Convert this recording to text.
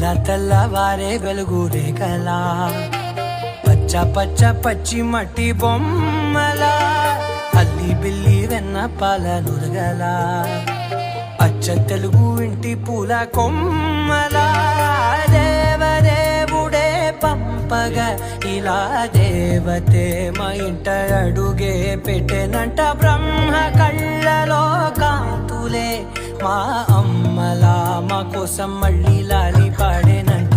ఇలా తెల్లవారే వెలుగు రేఖలా పచ్చ పచ్చ పచ్చి మట్టి బొమ్మలా అల్లి బిల్లి వెన్న పాల నురగలా అచ్చ తెలుగు ఇంటి పూల కొమ్మలా దేవదేవుడే పంపగా ఇలా దేవతే మా ఇంట అడుగే పెట్టెనంట బ్రహ్మ కళ్ళలో కాంతులే మా అమ్మలా మా కోసం మళ్ళీ లాలి పాడేనంట.